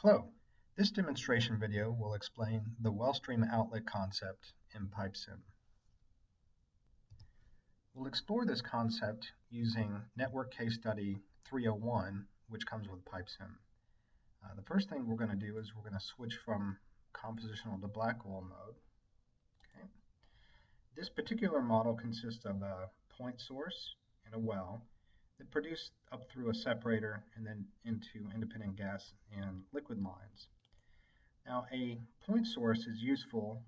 Hello, this demonstration video will explain the well stream outlet concept in Pipesim. We'll explore this concept using Network Case Study 301, which comes with Pipesim. The first thing we're going to do is we're going to switch from compositional to black oil mode. Okay. This particular model consists of a point source and a well that produce up through a separator and then into independent gas and liquid lines. Now, a point source is useful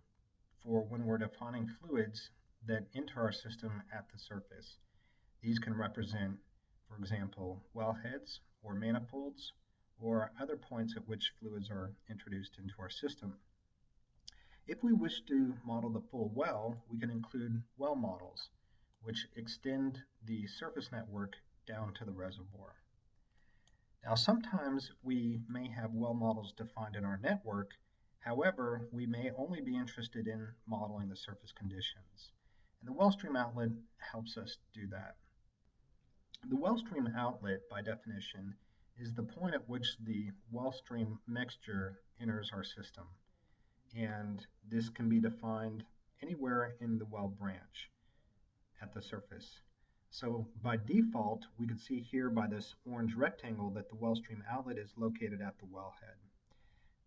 for when we're defining fluids that enter our system at the surface. These can represent, for example, wellheads or manifolds or other points at which fluids are introduced into our system. If we wish to model the full well, we can include well models, which extend the surface network down to the reservoir. Now, sometimes we may have well models defined in our network. However, we may only be interested in modeling the surface conditions. And the well stream outlet helps us do that. The well stream outlet, by definition, is the point at which the well stream mixture enters our system. And this can be defined anywhere in the well branch at the surface. So by default, we can see here by this orange rectangle that the well stream outlet is located at the wellhead.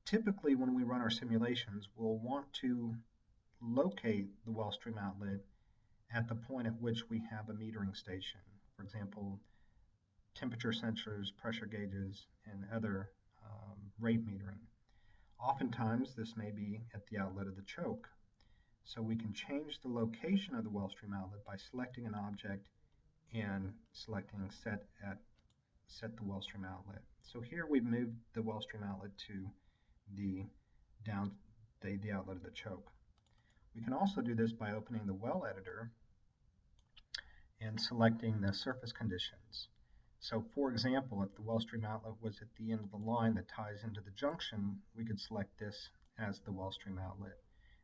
Typically, when we run our simulations, we'll want to locate the well stream outlet at the point at which we have a metering station. For example, temperature sensors, pressure gauges, and other rate metering. Oftentimes, this may be at the outlet of the choke. So we can change the location of the well stream outlet by selecting an object and selecting set the well stream outlet. So here we've moved the well stream outlet to the outlet of the choke. We can also do this by opening the well editor and selecting the surface conditions. So for example, if the well stream outlet was at the end of the line that ties into the junction, we could select this as the well stream outlet.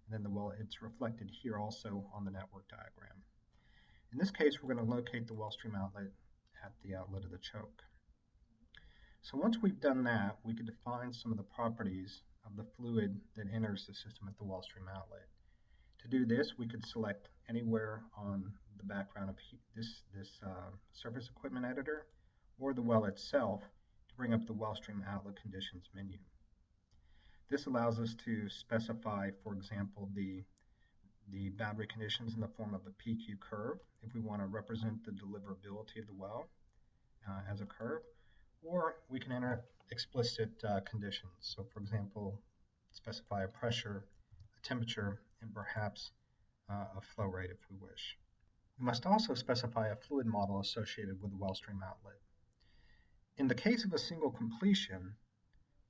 And then it's reflected here also on the network diagram. In this case, we're going to locate the well stream outlet at the outlet of the choke. So once we've done that, we can define some of the properties of the fluid that enters the system at the well stream outlet. To do this, we could select anywhere on the background of this surface equipment editor or the well itself to bring up the well stream outlet conditions menu. This allows us to specify, for example, the boundary conditions in the form of a PQ curve if we want to represent the deliverability of the well as a curve, or we can enter explicit conditions. So for example, specify a pressure, a temperature, and perhaps a flow rate if we wish. We must also specify a fluid model associated with the well stream outlet. In the case of a single completion,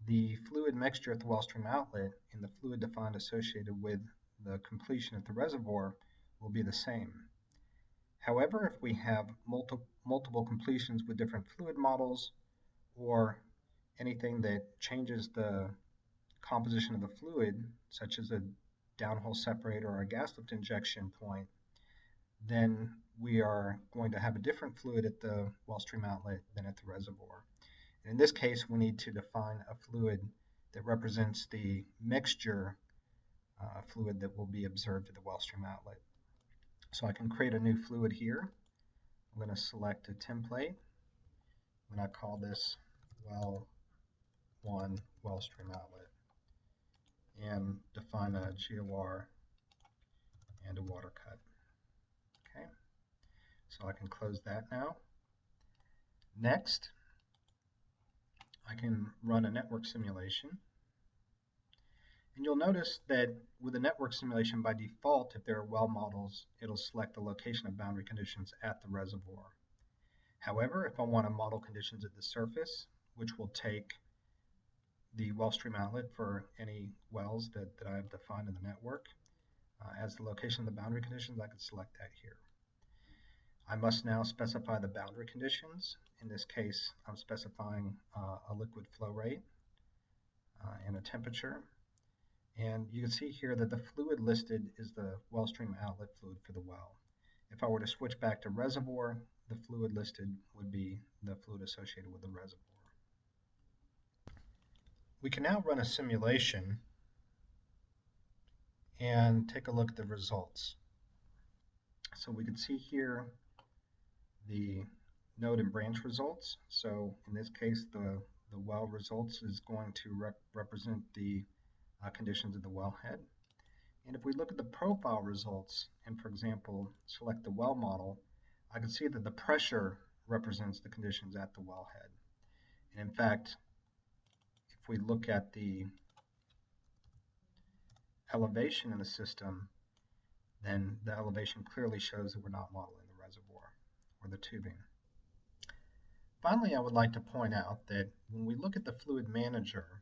the fluid mixture at the well stream outlet and the fluid defined associated with the completion at the reservoir will be the same. However, if we have multiple completions with different fluid models or anything that changes the composition of the fluid, such as a downhole separator or a gas lift injection point, then we are going to have a different fluid at the well stream outlet than at the reservoir. In this case, we need to define a fluid that represents the mixture fluid that will be observed at the well stream outlet. So I can create a new fluid here. I'm going to select a template. I'm going to call this well 1 well stream outlet and define a GOR and a water cut. Okay, so I can close that now. Next, I can run a network simulation. And you'll notice that with a network simulation, by default, if there are well models, it'll select the location of boundary conditions at the reservoir. However, if I want to model conditions at the surface, which will take the well stream outlet for any wells that I have defined in the network, as the location of the boundary conditions, I can select that here. I must now specify the boundary conditions. In this case, I'm specifying a liquid flow rate and a temperature. And you can see here that the fluid listed is the well stream outlet fluid for the well. If I were to switch back to reservoir, the fluid listed would be the fluid associated with the reservoir. We can now run a simulation and take a look at the results. So we can see here the node and branch results. So in this case, the well results is going to represent the conditions of the wellhead. And if we look at the profile results and, for example, select the well model, I can see that the pressure represents the conditions at the wellhead. And in fact, if we look at the elevation in the system, then the elevation clearly shows that we're not modeling the reservoir or the tubing. Finally, I would like to point out that when we look at the fluid manager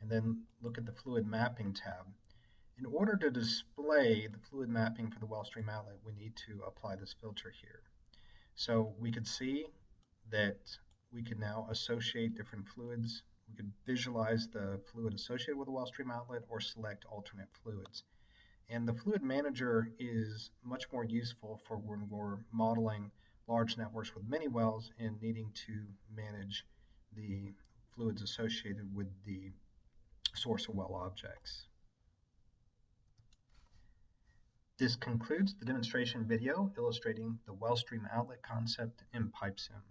and then look at the fluid mapping tab, in order to display the fluid mapping for the well stream outlet, we need to apply this filter here. So we could see that we can now associate different fluids. We could visualize the fluid associated with the well stream outlet or select alternate fluids. And the fluid manager is much more useful for when we're modeling large networks with many wells and needing to manage the fluids associated with the source of well objects. This concludes the demonstration video illustrating the well stream outlet concept in Pipesim.